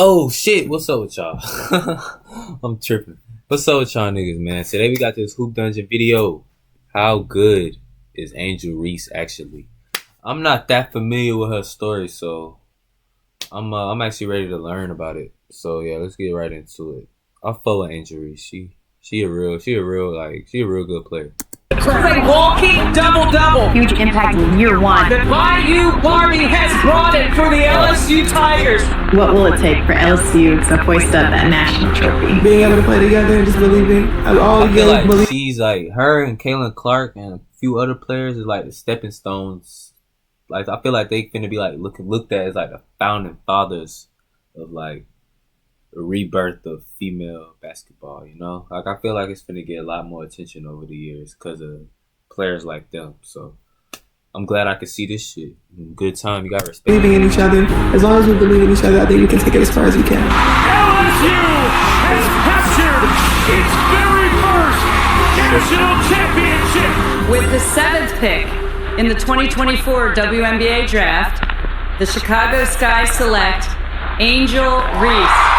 Oh shit, what's up with y'all? I'm tripping. What's up with y'all niggas, man? Today we got this Hoop Dungeon video. How good is Angel Reese actually? I'm not that familiar with her story, so I'm actually ready to learn about it. So yeah, let's get right into it. I follow Angel Reese. She a real good player. It's a walking double-double. Huge impact in year one. The Bayou Barbie has brought it for the LSU Tigers. What will it take for LSU to hoist up that national trophy? Being able to play together and just believing. I feel like she's like her and Kaylin Clark and a few other players is like the stepping stones. Like I feel like they finna be like looked at as like the founding fathers of like the rebirth of female basketball, you know? Like, I feel like it's finna get a lot more attention over the years because of players like them. So, I'm glad I could see this shit. Good time, you got respect. Believing in each other. As long as we believe in each other, I think we can take it as far as we can. LSU has captured its very first national championship. With the 7th pick in the 2024 WNBA draft, the Chicago Sky select Angel Reese.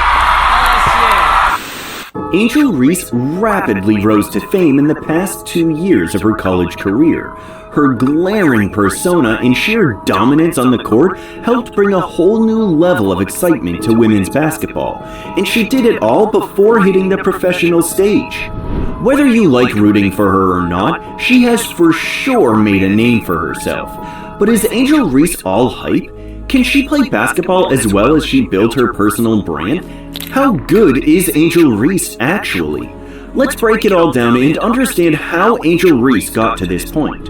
Angel Reese rapidly rose to fame in the past 2 years of her college career. Her glaring persona and sheer dominance on the court helped bring a whole new level of excitement to women's basketball, and she did it all before hitting the professional stage. Whether you like rooting for her or not, she has for sure made a name for herself. But is Angel Reese all hype? Can she play basketball as well as she built her personal brand? How good is Angel Reese actually? Let's break it all down and understand how Angel Reese got to this point.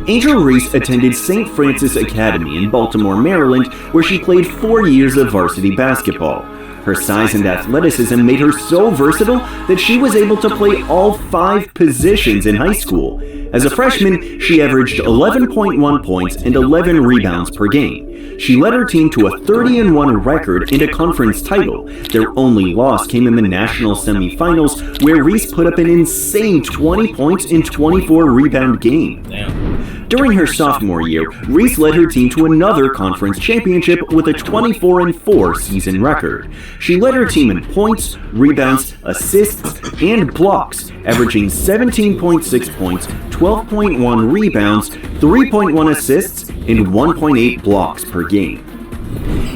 Angel Reese attended St. Francis Academy in Baltimore, Maryland, where she played 4 years of varsity basketball. Her size and athleticism made her so versatile that she was able to play all 5 positions in high school. As a freshman, she averaged 11.1 points and 11 rebounds per game. She led her team to a 30-1 record and a conference title. Their only loss came in the national semifinals, where Reese put up an insane 20 points and 24 rebound game. During her sophomore year, Reese led her team to another conference championship with a 24-4 season record. She led her team in points, rebounds, assists, and blocks, averaging 17.6 points, 12.1 rebounds, 3.1 assists, and 1.8 blocks per game.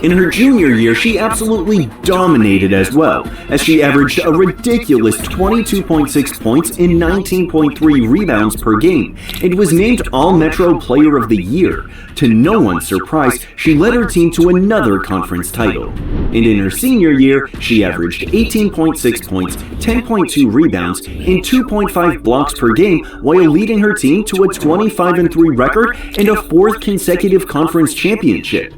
In her junior year, she absolutely dominated as well, as she averaged a ridiculous 22.6 points and 19.3 rebounds per game, and was named All-Metro Player of the Year. To no one's surprise, she led her team to another conference title. And in her senior year, she averaged 18.6 points, 10.2 rebounds, and 2.5 blocks per game, while leading her team to a 25-3 record and a 4th consecutive conference championship.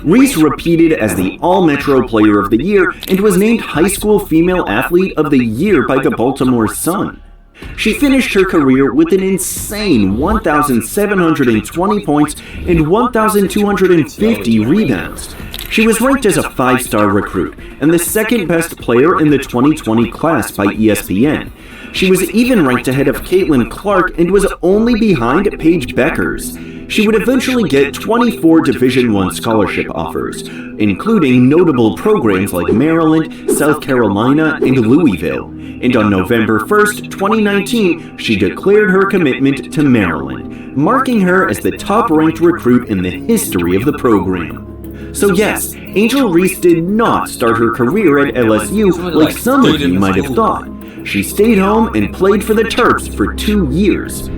Reese repeated as the All-Metro Player of the Year and was named High School Female Athlete of the Year by the Baltimore Sun. She finished her career with an insane 1,720 points and 1,250 rebounds. She was ranked as a 5-star recruit and the second best player in the 2020 class by ESPN. She was even ranked ahead of Caitlin Clark and was only behind Paige Beckers. She would eventually get 24 Division I scholarship offers, including notable programs like Maryland, South Carolina, and Louisville. And on November 1st, 2019, she declared her commitment to Maryland, marking her as the top-ranked recruit in the history of the program. So yes, Angel Reese did not start her career at LSU like some of you might have thought. She stayed home and played for the Terps for 2 years.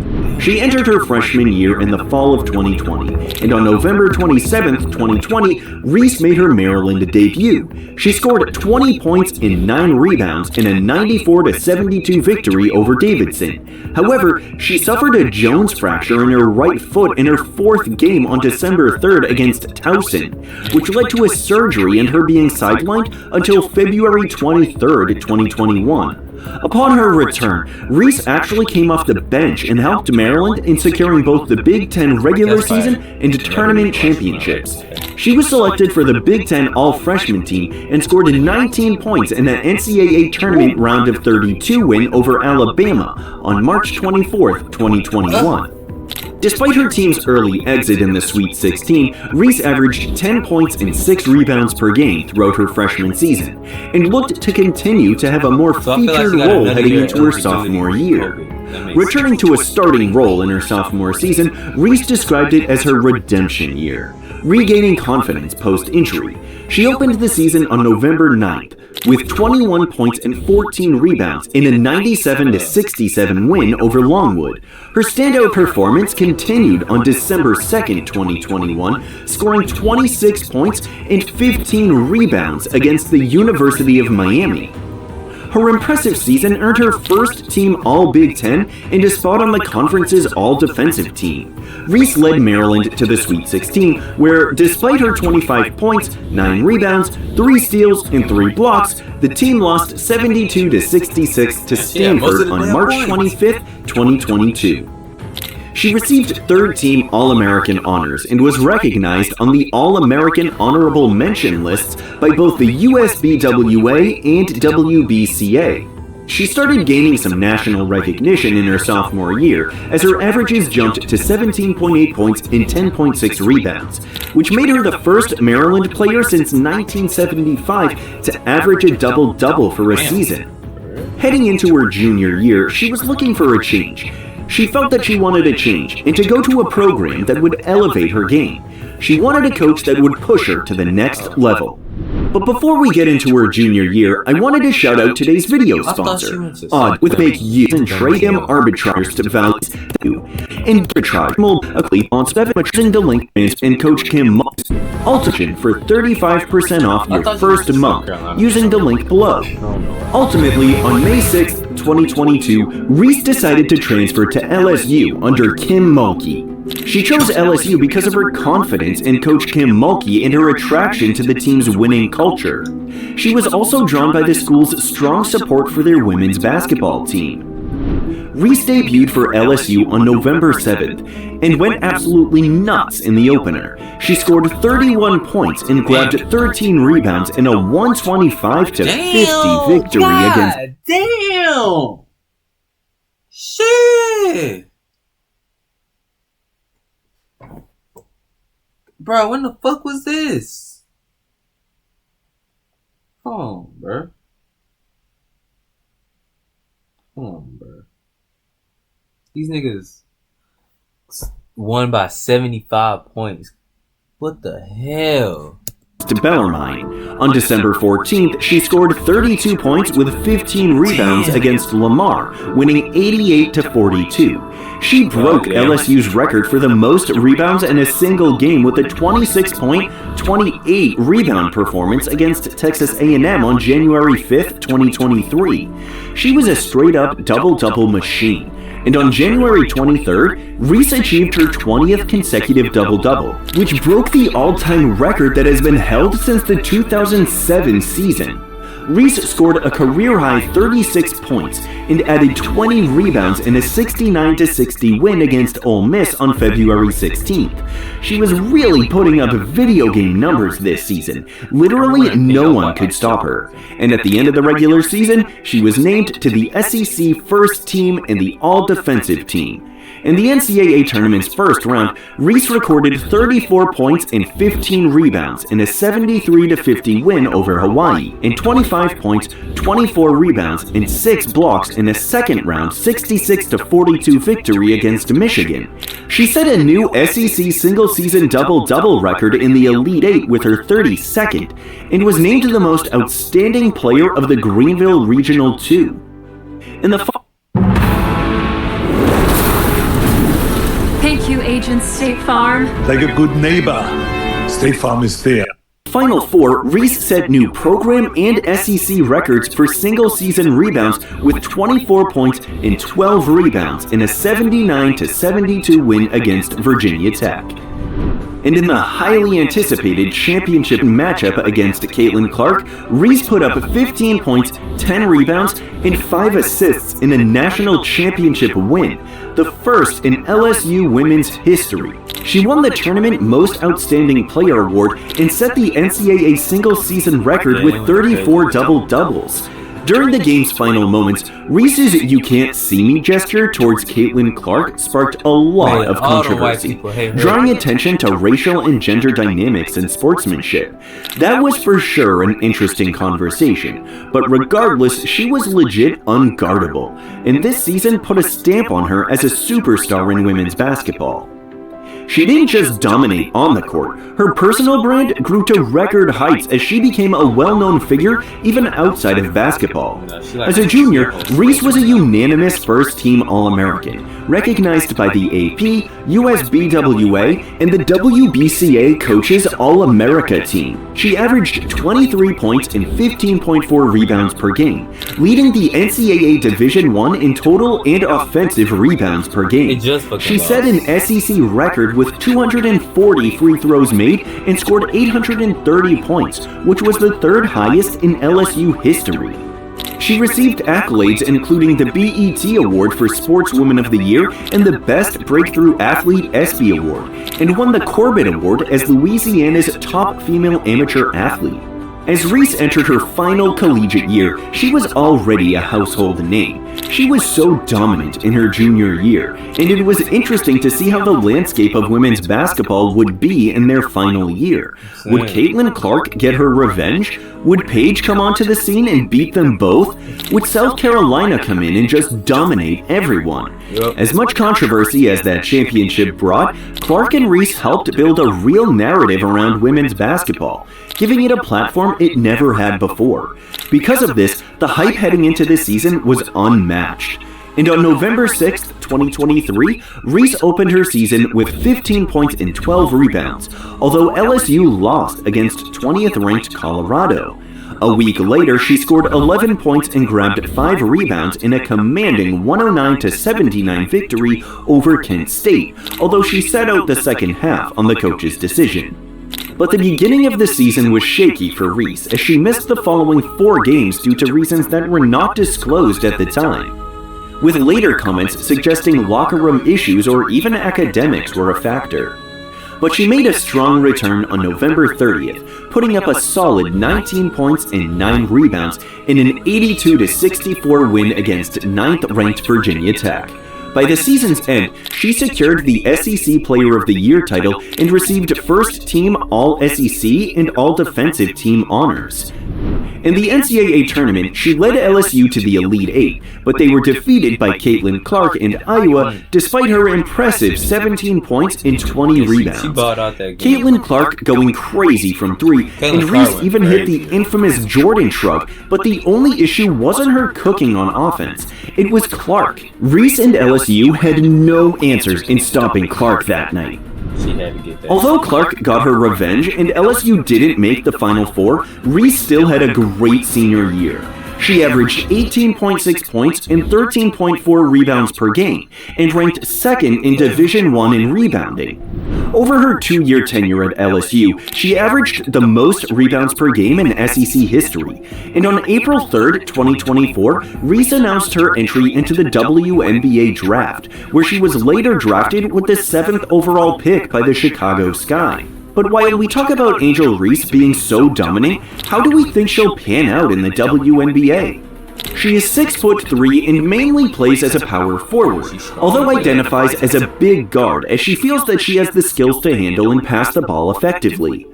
She entered her freshman year in the fall of 2020, and on November 27, 2020, Reese made her Maryland debut. She scored 20 points and 9 rebounds in a 94-72 victory over Davidson. However, she suffered a Jones fracture in her right foot in her 4th game on December 3rd against Towson, which led to a surgery and her being sidelined until February 23rd, 2021. Upon her return, Reese actually came off the bench and helped Maryland in securing both the Big Ten regular season and tournament championships. She was selected for the Big Ten All-Freshman team and scored 19 points in the NCAA Tournament Round of 32 win over Alabama on March 24, 2021. Despite her team's early exit in the Sweet 16, Reese averaged 10 points and 6 rebounds per game throughout her freshman season, and looked to continue to have a more featured role heading into her sophomore year. Returning to a starting role in her sophomore season, Reese described it as her redemption year, regaining confidence post-injury. She opened the season on November 9th with 21 points and 14 rebounds in a 97-67 win over Longwood. Her standout performance continued on December 2nd, 2021, scoring 26 points and 15 rebounds against the University of Miami. Her impressive season earned her first team All-Big Ten and a spot on the conference's All-Defensive team. Reese led Maryland to the Sweet 16, where, despite her 25 points, 9 rebounds, 3 steals, and 3 blocks, the team lost 72-66 to Stanford on March 25th, 2022. She received third-team All-American honors and was recognized on the All-American Honorable Mention lists by both the USBWA and WBCA. She started gaining some national recognition in her sophomore year as her averages jumped to 17.8 points and 10.6 rebounds, which made her the first Maryland player since 1975 to average a double-double for a season. Heading into her junior year, she was looking for a change. She felt that she wanted a change and to go to a program that would elevate her game. She wanted a coach that would push her to the next level. But before we get into her junior year, I wanted to shout out today's video sponsor, Odd, with make use and trade them arbitrage to value and arbitrage mold a clip on 7 using the link and Coach Kim Ultigen for 35% off your first month using the link below. Ultimately, on May 6th, 2022, Reese decided to transfer to LSU under Kim Mulkey. She chose LSU because of her confidence in Coach Kim Mulkey and her attraction to the team's winning culture. She was also drawn by the school's strong support for their women's basketball team. Reese debuted for LSU on November 7th and went absolutely nuts in the opener. She scored 31 points and grabbed 13 rebounds in a 125-50 victory against... Damn! Shit! Bro, when the fuck was this? Come on, bro. Come on, bro. These niggas won by 75 points. What the hell? To Bellarmine. On December 14th, she scored 32 points with 15 rebounds against Lamar, winning 88-42. She broke LSU's record for the most rebounds in a single game with a 26-point, 28-rebound performance against Texas A&M on January 5th, 2023. She was a straight-up double-double machine. And on January 23rd, Reese achieved her 20th consecutive double-double, which broke the all-time record that has been held since the 2007 season. Reese scored a career-high 36 points and added 20 rebounds in a 69-60 win against Ole Miss on February 16th. She was really putting up video game numbers this season. Literally no one could stop her. And at the end of the regular season, she was named to the SEC First Team and the All-Defensive Team. In the NCAA tournament's first round, Reese recorded 34 points and 15 rebounds in a 73-50 win over Hawaii, and 25 points, 24 rebounds, and 6 blocks in a second-round 66-42 victory against Michigan. She set a new SEC single-season double-double record in the Elite Eight with her 32nd, and was named the most outstanding player of the Greenville Regional 2. In the Thank you, Agent State Farm. Like a good neighbor, State Farm is there. Final Four, Reese set new program and SEC records for single-season rebounds with 24 points and 12 rebounds in a 79-72 win against Virginia Tech. And in the highly anticipated championship matchup against Caitlin Clark, Reese put up 15 points, 10 rebounds, and 5 assists in a national championship win, the first in LSU women's history. She won the tournament Most Outstanding Player award and set the NCAA single-season record with 34 double-doubles. During the game's final moments, Reese's "you can't see me" gesture towards Caitlin Clark sparked a lot of controversy, drawing attention to racial and gender dynamics in sportsmanship. That was for sure an interesting conversation, but regardless, she was legit unguardable, and this season put a stamp on her as a superstar in women's basketball. She didn't just dominate on the court, her personal brand grew to record heights as she became a well-known figure even outside of basketball. As a junior, Reese was a unanimous first-team All-American, recognized by the AP, USBWA, and the WBCA Coaches All-America team. She averaged 23 points and 15.4 rebounds per game, leading the NCAA Division I in total and offensive rebounds per game. She set an SEC record with 240 free throws made and scored 830 points, which was the third highest in LSU history. She received accolades including the BET Award for Sportswoman of the Year and the Best Breakthrough Athlete ESPY Award, and won the Corbett Award as Louisiana's top female amateur athlete. As Reese entered her final collegiate year, she was already a household name. She was so dominant in her junior year, and it was interesting to see how the landscape of women's basketball would be in their final year. Would Caitlin Clark get her revenge? Would Paige come onto the scene and beat them both? Would South Carolina come in and just dominate everyone? As much controversy as that championship brought, Clark and Reese helped build a real narrative around women's basketball, giving it a platform it never had before. Because of this, the hype heading into this season was unmatched. And on November 6th, 2023, Reese opened her season with 15 points and 12 rebounds, although LSU lost against 20th-ranked Colorado. A week later, she scored 11 points and grabbed 5 rebounds in a commanding 109-79 victory over Kent State, although she sat out the second half on the coach's decision. But the beginning of the season was shaky for Reese as she missed the following 4 games due to reasons that were not disclosed at the time, with later comments suggesting locker room issues or even academics were a factor. But she made a strong return on November 30th, putting up a solid 19 points and 9 rebounds in an 82-64 win against 9th-ranked Virginia Tech. By the season's end, she secured the SEC Player of the Year title and received First Team All-SEC and All-Defensive Team honors. In the NCAA tournament, she led LSU to the Elite Eight, but they were defeated by Caitlin Clark and Iowa despite her impressive 17 points and 20 rebounds. Caitlin Clark going crazy from 3, and Reese even hit the infamous Jordan shrug, but the only issue wasn't her cooking on offense. It was Clark. Reese and LSU had no answers in stopping Clark that night. Although Clark got her revenge and LSU didn't make the Final Four, Reese still had a great senior year. She averaged 18.6 points and 13.4 rebounds per game, and ranked 2nd in Division I in rebounding. Over her 2-year tenure at LSU, she averaged the most rebounds per game in SEC history, and on April 3rd, 2024, Reese announced her entry into the WNBA draft, where she was later drafted with the 7th overall pick by the Chicago Sky. But while we talk about Angel Reese being so dominant, how do we think she'll pan out in the WNBA? She is 6'3" and mainly plays as a power forward, although identifies as a big guard as she feels that she has the skills to handle and pass the ball effectively.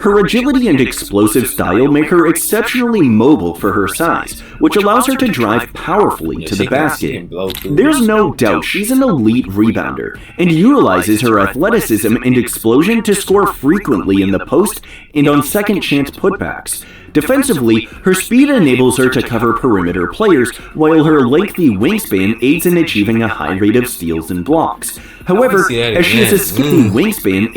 Her agility and explosive style make her exceptionally mobile for her size, which allows her to drive powerfully to the basket. There's no doubt she's an elite rebounder, and utilizes her athleticism and explosion to score frequently in the post and on second chance putbacks. Defensively, her speed enables her to cover perimeter players, while her lengthy wingspan aids in achieving a high rate of steals and blocks. However, as she has a skippy wingspan,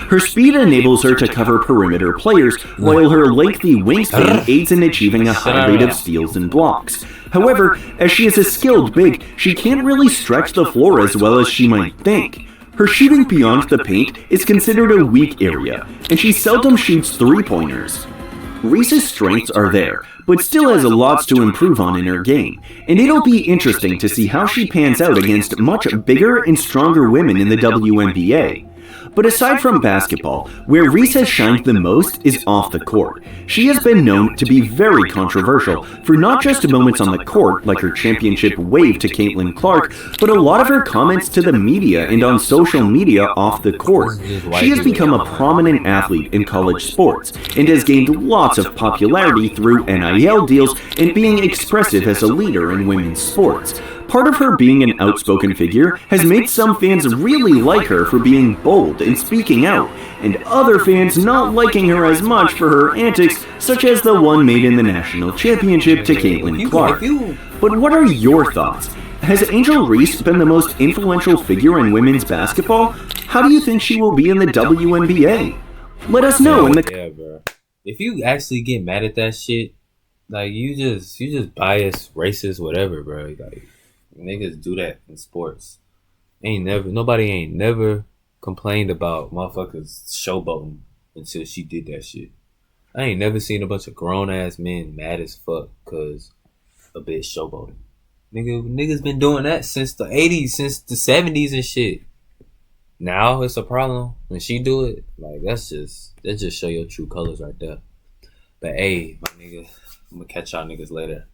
her speed enables her to cover perimeter players, while her lengthy wingspan aids in achieving a high rate of steals and blocks. However, as she is a skilled big, she can't really stretch the floor as well as she might think. Her shooting beyond the paint is considered a weak area, and she seldom shoots three-pointers. Reese's strengths are there, but still has a lot to improve on in her game, and it'll be interesting to see how she pans out against much bigger and stronger women in the WNBA. But aside from basketball, where Reese has shined the most is off the court. She has been known to be very controversial for not just moments on the court, like her championship wave to Caitlin Clark, but a lot of her comments to the media and on social media off the court. She has become a prominent athlete in college sports and has gained lots of popularity through NIL deals and being expressive as a leader in women's sports. Part of her being an outspoken figure has made some fans really like her for being bold and speaking out, and other fans not liking her as much for her antics, such as the one made in the national championship to Caitlin Clark. But what are your thoughts? Has Angel Reese been the most influential figure in women's basketball? How do you think she will be in the WNBA? Let us know in the... Yeah, bro. If you actually get mad at that shit, like, you just biased, racist, whatever, bro. Like, niggas do that in sports. Nobody ain't never complained about motherfuckers showboating until she did that shit. I ain't never seen a bunch of grown ass men mad as fuck cause a bitch showboating. Niggas been doing that since the 80s, since the 70s and shit. Now it's a problem when she do it. Like, that just show your true colors right there. But hey, my nigga, I'm gonna catch y'all niggas later.